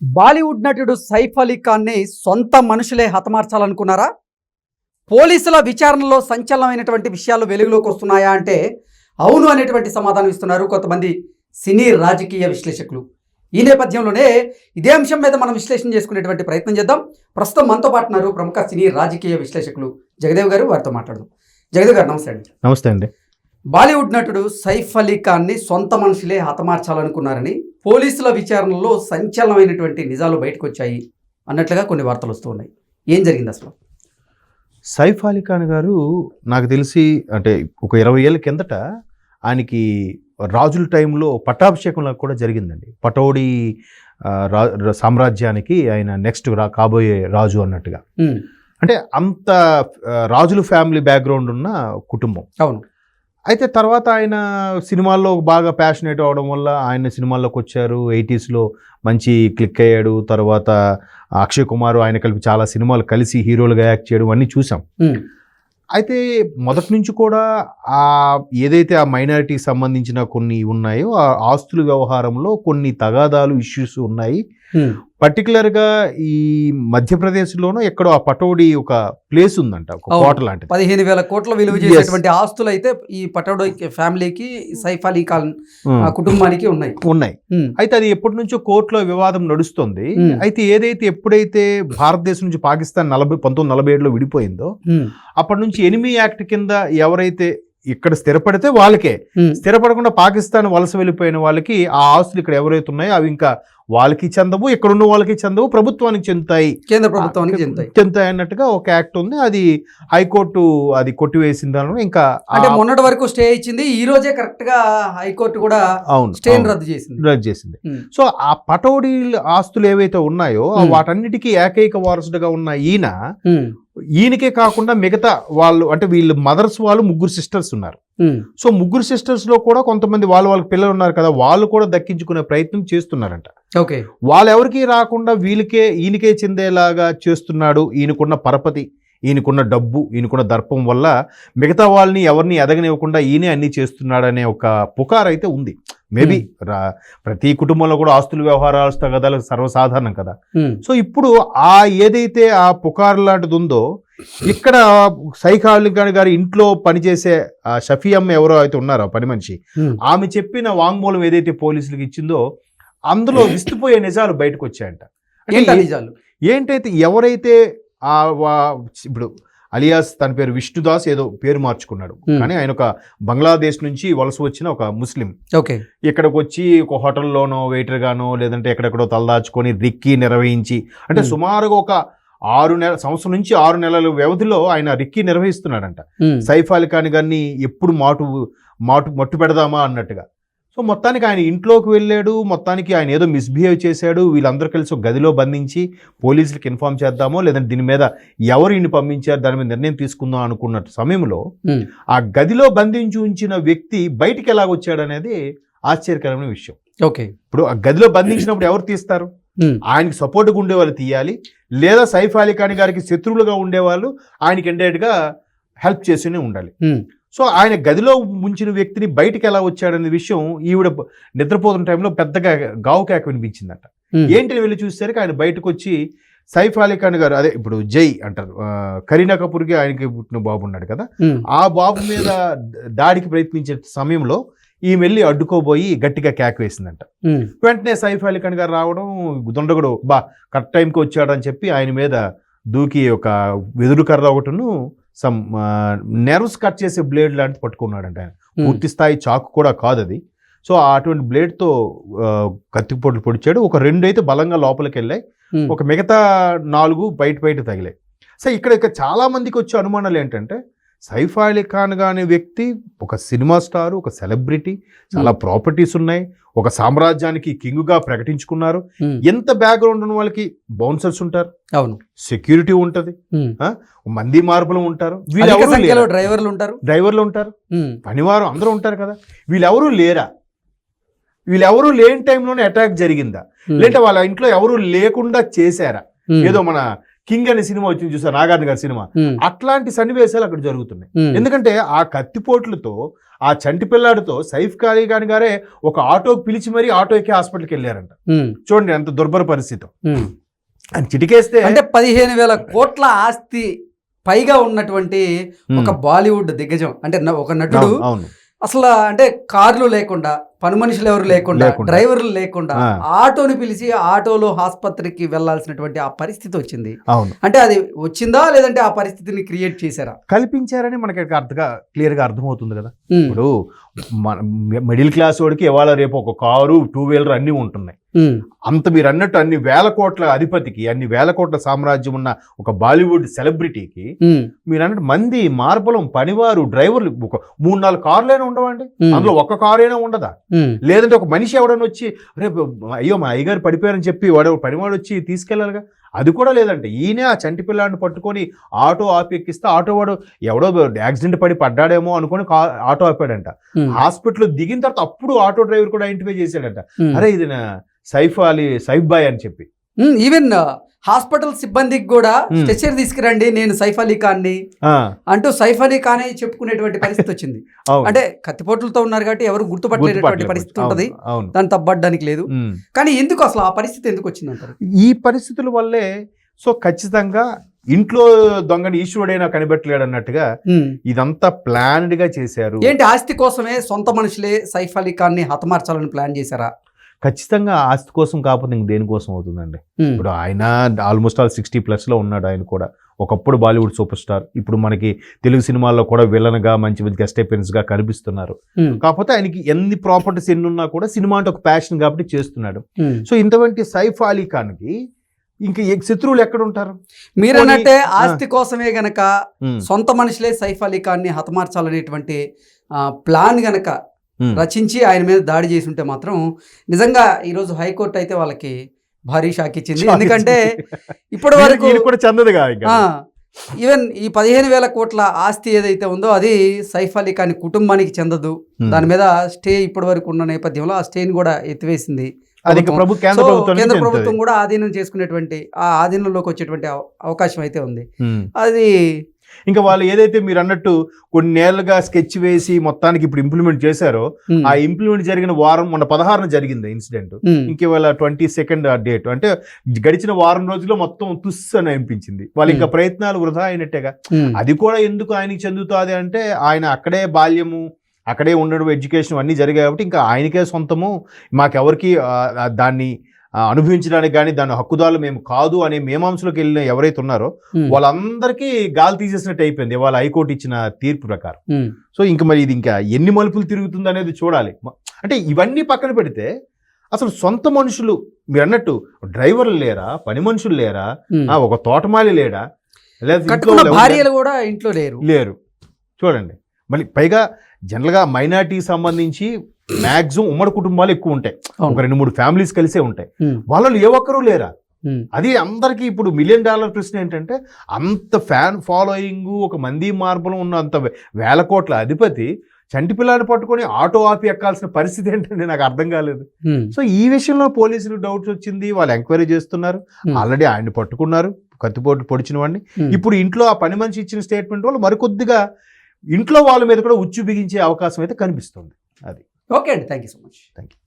బాలీవుడ్ నటుడు సైఫ్ అలీ ఖాన్ని సొంత మనుషులే హతమార్చాలనుకున్నారా? పోలీసుల విచారణలో సంచలనమైనటువంటి విషయాలు వెలుగులోకి వస్తున్నాయా అంటే అవును అనేటువంటి సమాధానం ఇస్తున్నారు కొంతమంది సినీ రాజకీయ విశ్లేషకులు. ఈ నేపథ్యంలోనే ఇదే అంశం మీద మనం విశ్లేషణ చేసుకునేటువంటి ప్రయత్నం చేద్దాం. ప్రస్తుతం మనతో పాటు ఉన్నారు ప్రముఖ సినీ రాజకీయ విశ్లేషకులు జగదేవ్ గారు. వారితో మాట్లాడదాం. జగదేవ్ గారు నమస్తే అండి. నమస్తే అండి. బాలీవుడ్ నటుడు సైఫ్ అలీ ఖాన్ని సొంత మనుషులే హతమార్చాలనుకున్నారని పోలీసుల విచారణలో సంచలనమైనటువంటి నిజాలు బయటకు వచ్చాయి అన్నట్లుగా కొన్ని వార్తలు వస్తూ ఉన్నాయి. ఏం జరిగింది అసలు? సైఫ్ అలీ ఖాన్ గారు నాకు తెలిసి అంటే ఒక 20 ఏళ్ళ కిందట ఆయనకి రాజుల టైంలో పట్టాభిషేకంలో కూడా జరిగిందండి. పటౌడీ సామ్రాజ్యానికి ఆయన నెక్స్ట్ కాబోయే రాజు అన్నట్టుగా. అంటే అంత రాజుల ఫ్యామిలీ బ్యాక్గ్రౌండ్ ఉన్న కుటుంబం. అవును. అయితే తర్వాత ఆయన సినిమాల్లో బాగా ప్యాషనేట్ అవడం వల్ల ఆయన సినిమాల్లోకి వచ్చారు. 80s మంచి క్లిక్ అయ్యాడు. తర్వాత అక్షయ్ కుమార్ ఆయన కలిపి చాలా సినిమాలు కలిసి హీరోలుగా యాక్ట్ చేయడం అన్నీ చూసాం. అయితే మొదటి నుంచి కూడా ఏదైతే ఆ మైనారిటీకి సంబంధించిన కొన్ని ఉన్నాయో ఆ ఆస్తుల వ్యవహారంలో కొన్ని తగాదాలు ఇష్యూస్ ఉన్నాయి. పర్టికులర్గా ఈ మధ్యప్రదేశ్లోనూ ఎక్కడో ఆ పటౌడీ ఒక ప్లేస్ ఉందంట, ఒక కోట లాంటిది. 15,000 కోట్ల విలువ చేసేటువంటి ఆస్తులు అయితే ఈ పటౌడీ ఫ్యామిలీకి, సైఫ్ అలీ ఖాన్ కుటుంబానికి ఉన్నాయి. అయితే అది ఎప్పటి నుంచో కోర్టులో వివాదం నడుస్తుంది. అయితే ఎప్పుడైతే భారతదేశం నుంచి పాకిస్తాన్ 1947లో విడిపోయిందో అప్పటి నుంచి ఎనిమీ యాక్ట్ కింద ఎవరైతే ఇక్కడ స్థిరపడితే వాళ్ళకే, స్థిరపడకుండా పాకిస్తాన్ వలస వెళ్ళిపోయిన వాళ్ళకి ఆ ఆస్తులు ఇక్కడ ఎవరైతే ఉన్నాయో అవి ఇంకా వాళ్ళకి చెందవు, ఇక్కడ ఉన్న వాళ్ళకి చెందవు, ప్రభుత్వానికి చెందుతాయి, కేంద్ర ప్రభుత్వానికి చెందుతాయి అన్నట్టుగా ఒక యాక్ట్ ఉంది. అది హైకోర్టు అది కొట్టివేసింది. ఇంకా అంటే మొన్నటి వరకు స్టే ఇచ్చింది, ఈ రోజే కరెక్ట్ గా హైకోర్టు కూడా స్టే రద్దు చేసింది. సో ఆ పటౌడీ ఆస్తులు ఏవైతే ఉన్నాయో వాటన్నిటికీ ఏకైక వారసుడుగా ఉన్న ఈయనకే కాకుండా మిగతా వాళ్ళు అంటే వీళ్ళు మదర్స్ వాళ్ళు 3 సిస్టర్స్ ఉన్నారు. సో 3 సిస్టర్స్ లో కూడా కొంతమంది వాళ్ళకి పిల్లలు ఉన్నారు కదా, వాళ్ళు కూడా దక్కించుకునే ప్రయత్నం చేస్తున్నారంట. ఓకే. వాళ్ళెవరికి రాకుండా ఈయనకే చెందేలాగా చేస్తున్నాడు. ఈయనకున్న పరపతి, ఈయనకున్న డబ్బు, ఈయనకున్న దర్పం వల్ల మిగతా వాళ్ళని ఎవరిని ఎదగనివ్వకుండా ఈయనే అన్ని చేస్తున్నాడనే ఒక పుకార్ అయితే ఉంది. మేబీ ప్రతి కుటుంబంలో కూడా ఆస్తుల వ్యవహారాలు తగదాలు సర్వసాధారణం కదా. సో ఇప్పుడు ఏదైతే ఆ పుకార్ లాంటిది ఉందో ఇక్కడ సైఫ్ అలీ ఖాన్ గారి ఇంట్లో పనిచేసే షఫీయమ్మ ఎవరో అయితే ఉన్నారో పని మనిషి, ఆమె చెప్పిన వాంగ్మూలం ఏదైతే పోలీసులకు ఇచ్చిందో అందులో విస్తుపోయే నిజాలు బయటకు వచ్చాయంట. ఏంటైతే ఎవరైతే ఇప్పుడు అలియాస్ తన పేరు విష్ణుదాస్ ఏదో పేరు మార్చుకున్నాడు, కానీ ఆయన ఒక బంగ్లాదేశ్ నుంచి వలస వచ్చిన ఒక ముస్లిం. ఓకే. ఇక్కడికి వచ్చి ఒక హోటల్లోనో వెయిటర్ గానో లేదంటే ఎక్కడెక్కడో తలదాచుకొని రిక్కీ నిర్వహించి, అంటే సుమారుగా ఒక 6 సంవత్సరం నుంచి 6 నెలల వ్యవధిలో ఆయన రిక్కీ నిర్వహిస్తున్నాడంట. సైఫ్ అలీ ఖాన్ గారిని ఎప్పుడు మట్టు పెడదామా అన్నట్టుగా. సో మొత్తానికి ఆయన ఇంట్లోకి వెళ్ళాడు, మొత్తానికి ఆయన ఏదో మిస్బిహేవ్ చేశాడు. వీళ్ళందరూ కలిసి ఒక గదిలో బంధించి పోలీసులకు ఇన్ఫార్మ్ చేద్దామో లేదంటే దీని మీద ఎవరు ఈయన పంపించారు దాని మీద నిర్ణయం తీసుకుందాం అనుకున్న సమయంలో ఆ గదిలో బంధించి ఉంచిన వ్యక్తి బయటికి ఎలా వచ్చాడు అనేది ఆశ్చర్యకరమైన విషయం. ఓకే. ఇప్పుడు ఆ గదిలో బంధించినప్పుడు ఎవరు తీస్తారు? ఆయనకి సపోర్ట్గా ఉండేవాళ్ళు తీయాలి, లేదా సైఫ్ అలీ ఖాన్ గారికి శత్రువులుగా ఉండేవాళ్ళు ఆయనకి ఇండైరెక్ట్గా హెల్ప్ చేస్తూనే ఉండాలి. సో ఆయన గదిలో ఉంచిన వ్యక్తిని బయటికి ఎలా వచ్చాడనే విషయం ఈవిడ నిద్రపోతున్న టైంలో పెద్దగా గావు కేక వినిపించిందట. ఏంటిని వెళ్ళి చూసేసరికి ఆయన బయటకు వచ్చి సైఫ్ అలీ ఖాన్ గారు, అదే ఇప్పుడు జై అంటారు, కరీనా కపూర్కి ఆయనకి పుట్టిన బాబు ఉన్నాడు కదా, ఆ బాబు మీద దాడికి ప్రయత్నించే సమయంలో ఈ వెళ్ళి అడ్డుకోబోయి గట్టిగా కేక వేసిందంట. వెంటనే సైఫ్ అలీ ఖాన్ గారు రావడం, దొండగుడు కరెక్ట్ టైంకి వచ్చాడని చెప్పి ఆయన మీద దూకి ఒక వెదురు కర్ర ఒకటిను సమ్ నెర్వ్స్ కట్ చేసే బ్లేడ్ లాంటిది పట్టుకున్నాడంట. ఆయన పూర్తి స్థాయి చాకు కూడా కాదు అది. సో అటువంటి బ్లేడ్తో కత్తిపోట్లు పొడిచాడు. ఒక 2 అయితే బలంగా లోపలికి వెళ్ళాయి, ఒక మిగతా 4 బయట తగిలాయి. సో ఇక్కడ చాలా మందికి వచ్చే అనుమానాలు ఏంటంటే సైఫ్ అలీ ఖాన్ అనే వ్యక్తి ఒక సినిమా స్టార్, ఒక సెలబ్రిటీ, చాలా ప్రాపర్టీస్ ఉన్నాయి, ఒక సామ్రాజ్యానికి కింగ్గా ప్రకటించుకున్నారు. ఎంత బ్యాక్గ్రౌండ్ ఉన్న వాళ్ళకి బౌన్సర్స్ ఉంటారు, అవును, సెక్యూరిటీ ఉంటది, మంది మార్పులు ఉంటారు, డ్రైవర్లు ఉంటారు, పనివారు అందరూ ఉంటారు కదా. వీళ్ళెవరూ లేని టైంలోనే అటాక్ జరిగిందా, లేదంటే వాళ్ళ ఇంట్లో ఎవరు లేకుండా చేశారా? ఏదో మన కింగ్ అనే సినిమా వచ్చింది చూసారు, నాగార్జున గారి సినిమా. అట్లాంటి సన్నివేశాలు అక్కడ జరుగుతున్నాయి. ఎందుకంటే ఆ కత్తిపోట్లతో ఆ చంటి పిల్లాడితో సైఫ్ అలీ ఖాన్ గారే ఒక ఆటోకి పిలిచి మరీ ఆటో ఎక్కి హాస్పిటల్కి వెళ్ళారంట. చూడండి ఎంత దుర్భర పరిస్థితి. అని చిటికేస్తే అంటే 15,000 కోట్ల ఆస్తి పైగా ఉన్నటువంటి ఒక బాలీవుడ్ దిగ్గజం, అంటే ఒక నటుడు అవును అసలు అంటే కార్లు లేకుండా, పని మనుషులు ఎవరు లేకుండా, డ్రైవర్లు లేకుండా ఆటోని పిలిచి ఆటోలో ఆసుపత్రికి వెళ్లాల్సినటువంటి ఆ పరిస్థితి వచ్చింది. అవును, అంటే అది వచ్చిందా లేదంటే ఆ పరిస్థితిని క్రియేట్ చేశారా? కల్పించారని మనకి క్లియర్ గా అర్థమవుతుంది కదా. ఇప్పుడు మిడిల్ క్లాస్ వాడికి ఇవాళ రేపు ఒక కారు, 2 వీలర్ అన్ని ఉంటున్నాయి. అంత మీరు అన్నట్టు అన్ని వేల కోట్ల అధిపతికి, అన్ని వేల కోట్ల సామ్రాజ్యం ఉన్న ఒక బాలీవుడ్ సెలబ్రిటీకి మీరు అన్నట్టు మంది, మార్బలం, పనివారు, డ్రైవర్లు, ఒక 3-4 కార్లైనా ఉండవండి. అందులో ఒక్క కారు అయినా ఉండదా? లేదంటే ఒక మనిషి ఎవడన్నా వచ్చి రేపు అయ్యో మా అయ్యగారు పడిపోయారని చెప్పి పనివాడు వచ్చి తీసుకెళ్లాలిగా, అది కూడా లేదంటే ఈయనే ఆ చంటి పిల్లాడిని పట్టుకొని ఆటో ఆపి ఎక్కిస్తే ఆటో వాడు ఎవడో యాక్సిడెంట్ పడి పడ్డాడేమో అనుకుని ఆటో ఆపాడంట. హాస్పిటల్ దిగిన తర్వాత అప్పుడు ఆటో డ్రైవర్ కూడా ఐడెంటిఫై చేశాడంట, అరే ఇది సైఫ్ బాయ్ అని చెప్పి. ఈవెన్ హాస్పిటల్ సిబ్బందికి కూడా స్ట్రెచర్ తీసుకురండి, నేను సైఫ్ అలీ ఖాన్ ని అంటూ సైఫ్ అలీ ఖాన్ చెప్పుకునేటువంటి పరిస్థితి వచ్చింది. అంటే కత్తిపోట్లతో ఉన్నారు కాబట్టి ఎవరు గుర్తుపట్టలేటువంటి పరిస్థితి ఉంటది, దాన్ని తప్పడానికి లేదు. కానీ ఎందుకు అసలు ఆ పరిస్థితి ఎందుకు వచ్చింది అంటారు? ఈ పరిస్థితుల వల్లే. సో ఖచ్చితంగా ఇంట్లో దొంగని ఈశ్వరుడైనా కనిపెట్టలేడు అన్నట్టుగా ఇదంతా ప్లాన్డ్ గా చేశారు. ఏంటి ఆస్తి కోసమే సొంత మనుషులే సైఫ్ అలీ ఖాన్ ని హతమార్చాలని ప్లాన్ చేశారా? ఖచ్చితంగా ఆస్తి కోసం కాకపోతే ఇంక దేనికోసం అవుతుందండి. ఇప్పుడు ఆయన ఆల్మోస్ట్ 60+ లో ఉన్నాడు. ఆయన కూడా ఒకప్పుడు బాలీవుడ్ సూపర్ స్టార్, ఇప్పుడు మనకి తెలుగు సినిమాల్లో కూడా విలన్ గా మంచి గెస్ట్ అపియరెన్స్ గా కనిపిస్తున్నారు. కాకపోతే ఆయనకి ఎన్ని ప్రాపర్టీస్ ఎన్ని ఉన్నా కూడా సినిమా అంటే ఒక ప్యాషన్ కాబట్టి చేస్తున్నాడు. సో ఇంతవంటి సైఫ్ అలీ ఖాన్ కి ఇంకా శత్రువులు ఎక్కడ ఉంటారు? మీరన్నట్టే ఆస్తి కోసమే గనక సొంత మనుషులే సైఫ్ అలీ ఖాన్ ని హతమార్చాలనేటువంటి ప్లాన్ గనక రచించి ఆయన మీద దాడి చేసి ఉంటే మాత్రం నిజంగా ఈరోజు హైకోర్టు అయితే వాళ్ళకి భారీ షాక్ ఇచ్చింది. ఎందుకంటే ఇప్పటి వరకు కూడా చెందదుగా. ఈవెన్ ఈ 15,000 కోట్ల ఆస్తి ఏదైతే ఉందో అది సైఫ్ అలీ ఖాన్ కుటుంబానికి చెందదు. దాని మీద స్టే ఇప్పటి వరకు ఉన్న నేపథ్యంలో ఆ స్టేని కూడా ఎత్తివేసింది కేంద్ర ప్రభుత్వం కూడా ఆధీనం చేసుకునేటువంటి ఆ ఆధీనంలోకి వచ్చేటువంటి అవకాశం అయితే ఉంది. అది ఇంకా వాళ్ళు ఏదైతే మీరు అన్నట్టు కొన్నేళ్లుగా స్కెచ్ వేసి మొత్తానికి ఇప్పుడు ఇంప్లిమెంట్ చేశారో, ఆ ఇంప్లిమెంట్ జరిగిన వారం మొన్న 16న జరిగింది ఇన్సిడెంట్. ఇంకేవాళ్ళ 22nd డేట్ అంటే గడిచిన వారం రోజుల్లో మొత్తం తుస్ అని అనిపించింది. వాళ్ళు ఇంకా ప్రయత్నాలు వృధా అయినట్టేగా. అది కూడా ఎందుకు ఆయనకి చెందుతుంది అంటే ఆయన అక్కడే బాల్యము, అక్కడే ఉండడం, ఎడ్యుకేషన్ అన్నీ జరిగాయి కాబట్టి ఇంకా ఆయనకే సొంతము, మాకెవరికి దాన్ని అనుభవించడానికి కానీ దాని హక్కుదారులు మేము కాదు అనే మీమాంసలోకి వెళ్ళిన ఎవరైతే ఉన్నారో వాళ్ళందరికీ గాలి తీసేసినట్టు అయిపోయింది వాళ్ళ హైకోర్టు ఇచ్చిన తీర్పు ప్రకారం. సో ఇంకా మరి ఇది ఇంకా ఎన్ని మలుపులు తిరుగుతుంది అనేది చూడాలి. అంటే ఇవన్నీ పక్కన పెడితే అసలు సొంత మనుషులు మీరు అన్నట్టు డ్రైవర్లు లేరా, పని మనుషులు లేరా, ఒక తోటమాలి లేడా, లేదా భార్యలు కూడా ఇంట్లో లేరు. చూడండి మళ్ళీ పైగా జనరల్గా మైనారిటీకి సంబంధించి మ్యాక్సిమం ఉమ్మడి కుటుంబాలు ఎక్కువ ఉంటాయి, ఒక 2-3 ఫ్యామిలీస్ కలిసే ఉంటాయి. వాళ్ళలో ఏ ఒక్కరూ లేరా? అది అందరికీ ఇప్పుడు $1 మిలియన్ ప్రశ్న ఏంటంటే అంత ఫ్యాన్ ఫాలోయింగ్, ఒక మంది మార్బలం ఉన్న అంత వేల కోట్ల అధిపతి చంటి పిల్లాన్ని పట్టుకొని ఆటో ఆపి ఎక్కాల్సిన పరిస్థితి ఏంటంటే నాకు అర్థం కాలేదు. సో ఈ విషయంలో పోలీసులు డౌట్స్ వచ్చింది, వాళ్ళు ఎంక్వైరీ చేస్తున్నారు. ఆల్రెడీ ఆయన్ని పట్టుకున్నారు, కత్తిపోటు పొడిచిన వాడిని. ఇప్పుడు ఇంట్లో ఆ పని మనిషి ఇచ్చిన స్టేట్మెంట్ వల్ల మరికొద్దిగా ఇంట్లో వాళ్ళ మీద కూడా ఉచ్చు బిగించే అవకాశం అయితే కనిపిస్తుంది. అది ఓకే అండి, thank you so much. Thank you.